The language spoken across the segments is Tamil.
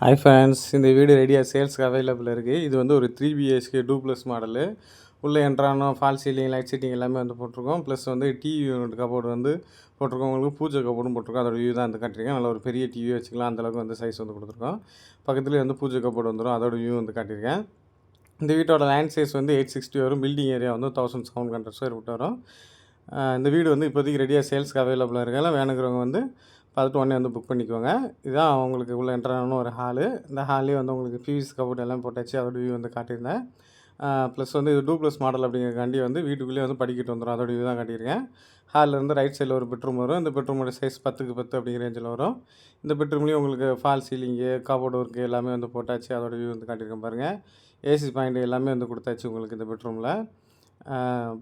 ஹாய் ஃப்ரெண்ட்ஸ், இந்த வீடு ரெடியாக சேல்ஸ்க்கு அவைலபிள் இருக்குது. இது வந்து ஒரு 3 பிஹெச்கே டூப்ளஸ் மாடலு. உள்ளே என்ட்ரானோ ஃபால் சீலிங், லைட் செட்டிங் எல்லாமே வந்து போட்டிருக்கோம். ப்ளஸ் வந்து டிவி யூனிட் கபோர்டு வந்து போட்டிருக்கோம். உங்களுக்கு பூஜை கபோர்டும் போட்டிருக்கோம். அதோட வியூ தான் வந்து காட்டியிருக்கேன். நல்ல ஒரு பெரிய டிவி வச்சுக்கலாம், அந்தளவுக்கு வந்து சைஸ் வந்து கொடுத்துருக்கோம். பக்கத்துலேயே வந்து பூஜை கபோர்டு வந்துடும். அதோட வியூ வந்து காட்டியிருக்கேன். இந்த வீட்டோட லேண்ட் சைஸ் வந்து 860 வரும். பில்டிங் ஏரியா வந்து 1700 ஸ்கொயர் ஃபீட் வரும். இந்த வீடு வந்து இப்போதைக்கு ரெடியாக சேல்ஸ்க்கு அவைலபிளாக இருக்கால. வேணுங்கிறவங்க வந்து பார்த்துட்டு உடனே வந்து புக் பண்ணிக்கோங்க. இதுதான் உங்களுக்கு உள்ள என்ட்ரான ஒரு ஹாலு. இந்த ஹால்லேயே வந்து உங்களுக்கு பிவிசி கபோர்ட் எல்லாம் போட்டாச்சு. அதோட வியூ வந்து காட்டியிருந்தேன். ப்ளஸ் வந்து இது டூப்ளஸ் மாடல் அப்படிங்கிறக்காண்டி வந்து வீட்டுக்குள்ளேயே வந்து படிக்கட்டு வந்துடும். அதோட வியூ தான் காட்டியிருக்கேன். ஹாலில் ரைட் சைடில் ஒரு பெட்ரூம் வரும். இந்த பெட்ரூமோட சைஸ் 10க்கு 10 அப்படிங்கிற ரேஞ்சில் வரும். இந்த பெட்ரூம்லேயும் உங்களுக்கு ஃபால் சீலிங்கு, கபோர்டு ஒர்க்கு எல்லாமே வந்து போட்டாச்சு. அதோட வியூ வந்து காட்டியிருக்கேன் பாருங்கள். ஏசி பாயிண்ட் எல்லாமே வந்து கொடுத்தாச்சு உங்களுக்கு இந்த பெட்ரூமில்.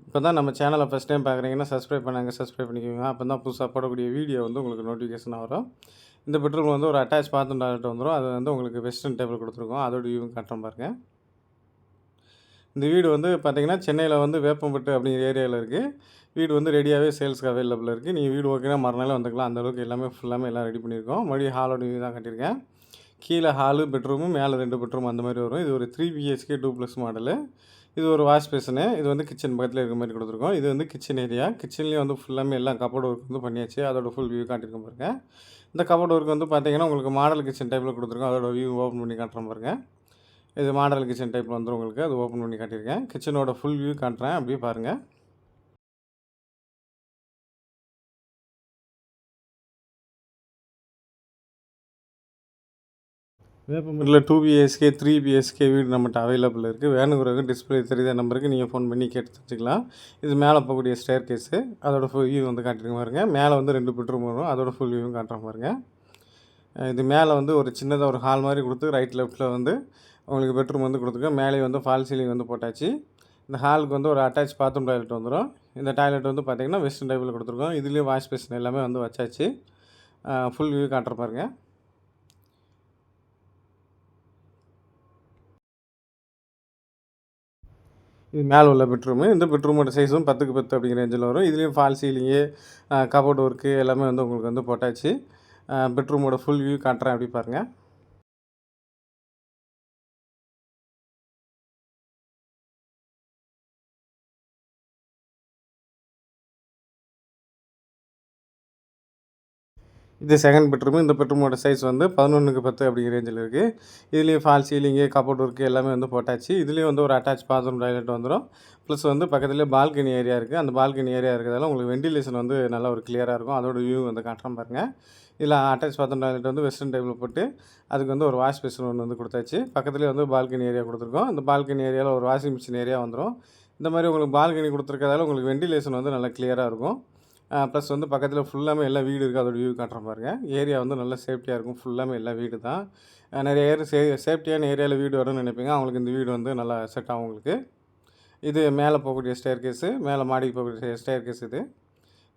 இப்போ தான் நம்ம சேனலை ஃபஸ்ட் டைம் பார்க்குறீங்கன்னா சப்ஸ்கிரைப் பண்ணிக்கோங்க. அப்போ தான் புதுசாக போடக்கூடிய வீடியோ வந்து உங்களுக்கு நோட்டிஃபிகேஷனாக வரும். இந்த பெட்ரூம் வந்து ஒரு அட்டாச் பாத்ரூம் டாய்லெட் வந்துடும். அது வந்து உங்களுக்கு வெஸ்டர்ன் டேபிள் கொடுத்துருக்கோம். அதோட வியூவும் காட்டுறோம் பாருங்கள். இந்த வீடு வந்து பார்த்திங்கன்னா சென்னையில் வந்து வேப்பம்பட்டு அப்படிங்கிற ஏரியாவில் இருக்குது. வீடு வந்து ரெடியாகவே சேல்ஸ்க்கு அவைலபிள் இருக்குது. நீங்கள் வீடு ஓகேனா மறுநாளே வந்துக்கலாம். அந்தளவுக்கு எல்லாமே ஃபுல்லாமே எல்லாம் ரெடி பண்ணியிருக்கோம். மறுபடியும் ஹாலோட வியூ தான் காட்டியிருக்கேன். கீழே ஹாலு, பெட்ரூமு, மேலே 2 பெட்ரூம் அந்த மாதிரி வரும். இது ஒரு 3 பிஹெச்கே டூப்ளஸ் மாடலு. இது ஒரு வாஷ் பேஷனு. இது வந்து கிச்சன் பக்கத்தில் இருக்கிற மாதிரி கொடுத்துருக்கோம். இது வந்து கிச்சன் ஏரியா. கிச்சன்லேயும் வந்து ஃபுல்லாமே எல்லாம் கபோர்டு ஒர்க் வந்து பண்ணியாச்சு. அதோட ஃபுல் வியூ காட்டியிருக்கோம் பாருங்கள். இந்த கபோர்டு ஒர்க் வந்து பார்த்திங்கன்னா உங்களுக்கு மாடல் கிச்சன் டைப்பில் கொடுத்துருக்கோம். அதோட வியூ ஓப்பன் பண்ணி காட்டுறேன் பாருங்கள். இது மாடல் கிச்சன் டைப்பில் வந்துடும் உங்களுக்கு. அது ஓப்பன் பண்ணி காட்டியிருக்கேன். கிச்சனோட ஃபுல் வியூ காட்டுறேன், அப்படியே பாருங்கள். வேப்பம்பட்டில் 2 பிஹெச்கே 3 பிஹெச்கே வீடு நம்மகிட்ட அவைலபிள் இருக்குது. வேணுங்கிறவங்க டிஸ்பிளே தெரியாத நம்பருக்கு நீங்கள் ஃபோன் பண்ணி கேட்டு தெரிஞ்சுக்கலாம். இது மேலே போகக்கூடிய ஸ்டேர் கேஸு. அதோட ஃபுல் வியூ வந்து காட்டிருக்க பாருங்க. மேலே வந்து 2 பெட்ரூம் வரும். அதோட ஃபுல் வியூவும் காட்டுறேன் பாருங்கள். இது மேலே வந்து ஒரு சின்னதாக ஒரு ஹால் மாதிரி கொடுத்து ரைட் லெஃப்ட்டில் வந்து உங்களுக்கு பெட்ரூம் வந்து கொடுத்துருக்கோம். மேலே வந்து ஃபால் சீலிங் வந்து போட்டாச்சு. இந்த ஹாலுக்கு வந்து ஒரு அட்டாச் பாத்ரூம் டாய்லெட் வந்துடும். இந்த டாய்லெட் வந்து பார்த்திங்கன்னா வெஸ்டர்ன் டைப்பில் கொடுத்துருக்கோம். இதுலேயும் வாஷ் பேஷன் எல்லாமே வந்து வச்சாச்சு. ஃபுல் வியூ காட்டுற பாருங்கள். இது மேலே உள்ள பெட்ரூமு. இந்த பெட்ரூமோட சைஸும் 10க்கு 10 அப்படிங்கிற ரேஞ்சில் வரும். இதுலேயும் ஃபால் சீலிங்கு, கபோர்டு ஒர்க்கு எல்லாமே வந்து உங்களுக்கு வந்து போட்டாச்சு. பெட்ரூமோட ஃபுல் வியூ காட்டுறேன், அப்படி பாருங்கள். இது செகண்ட் பெட்ரூமு. இந்த பெட்ரூமோட சைஸ் வந்து 11க்கு 10 அப்படிங்கிற ரேஞ்சில் இருக்குது. இதுலேயும் ஃபால் சீலிங்கு, கபோர்ட் ஒர்க்கு எல்லாமே வந்து போட்டாச்சு. இதுலேயும் வந்து ஒரு அட்டாச் பாத்ரூம் டாய்லெட் வந்துடும். ப்ளஸ் வந்து பக்கத்துலேயே பால்கனி ஏரியா இருக்குது. அந்த பால்கனி ஏரியா இருக்கிறதால உங்களுக்கு வெண்டிலேஷன் வந்து நல்லா ஒரு கிளியராக இருக்கும். அதோட வியூ வந்து காட்டுறேன் பாருங்கள். இதில் அட்டாச் பாத்ரூம் டாய்லெட் வந்து வெஸ்டர்ன் டைப்பில் போட்டு அதுக்கு வந்து ஒரு வாஷ் பேஷன் ஒன்று வந்து கொடுத்தாச்சு. பக்கத்துலேயே வந்து பால்கனி ஏரியா கொடுத்துருக்கோம். இந்த பால்கனி ஏரியாவில் ஒரு வாஷிங் மிஷின் ஏரியா வந்துடும். இந்த மாதிரி உங்களுக்கு பால்கனி கொடுத்துருக்கதால உங்களுக்கு வெண்டிலேஷன் வந்து நல்லா கிளியராக இருக்கும். ப்ளஸ் வந்து பக்கத்தில் ஃபுல்லாமே எல்லா வீடு இருக்குது. அதோட வியூ காட்டுறேன் பாருங்கள். ஏரியா வந்து நல்லா சேஃப்டியாக இருக்கும். ஃபுல்லாமே எல்லா வீடு தான். நிறைய சேஃப்டியான ஏரியாவில் வீடு வரும்னு நினைப்பீங்க. அவங்களுக்கு இந்த வீடு வந்து நல்லா செட் ஆகும் உங்களுக்கு. இது மேலே போகக்கூடிய ஸ்டேர் கேஸு, மேலே மாடிக்கு போகக்கூடிய ஸ்டேர் கேஸ் இது.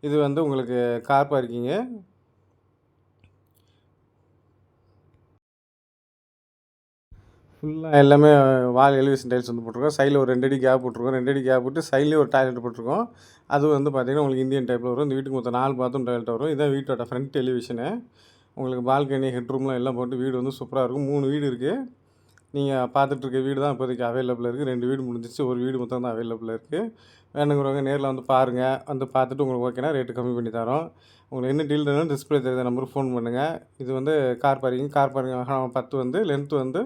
இது வந்து உங்களுக்கு கார் பார்க்கிங்கு. ஃபுல்லாக எல்லாமே வால் எலிவேஷன் டைல்ஸ் வந்து போட்டிருக்கோம். சைடில் ஒரு 2 அடி கேப் போட்டிருக்கோம். 2 அடி கேப் விட்டு சைட்லேயும் ஒரு டாய்லெட் போட்டிருக்கோம். அது வந்து பார்த்திங்கன்னா உங்களுக்கு இந்தியன் டைப்பில் வரும். இந்த வீட்டுக்கு மொத்தம் 4 பாத்ரூம் டாய்லெட் வரும். இதான் வீட்டோட ஃப்ரண்ட் எலிவேஷனு. உங்களுக்கு பால்கனி, ஹெட்ரூம்லாம் எல்லாம் போட்டு வீடு வந்து சூப்பராக இருக்கும். 3 வீடு இருக்குது. நீங்கள் பார்த்துட்ருக்க வீடு தான் இப்போதைக்கு அவைலபிள் இருக்குது. 2 வீடு முடிஞ்சிச்சு. ஒரு வீடு மொத்தம் தான் அவைலபிள் இருக்குது. வேணுங்கிறவங்க நேரில் வந்து பாருங்கள். வந்து பார்த்துட்டு உங்களுக்கு ஓகேனா ரேட்டு கம்மி பண்ணி தரோம். உங்களுக்கு என்ன டீல் வேணும் டிஸ்பிளே தெரியாத நம்பருக்கு ஃபோன் பண்ணுங்கள். இது வந்து கார் பார்க்கிங் 10 வந்து லென்த்து வந்து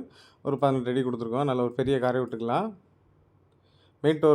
ஒரு 18 அடி கொடுத்துருக்கோம். நல்ல ஒரு பெரிய காரே விட்டுக்கலாம். Main door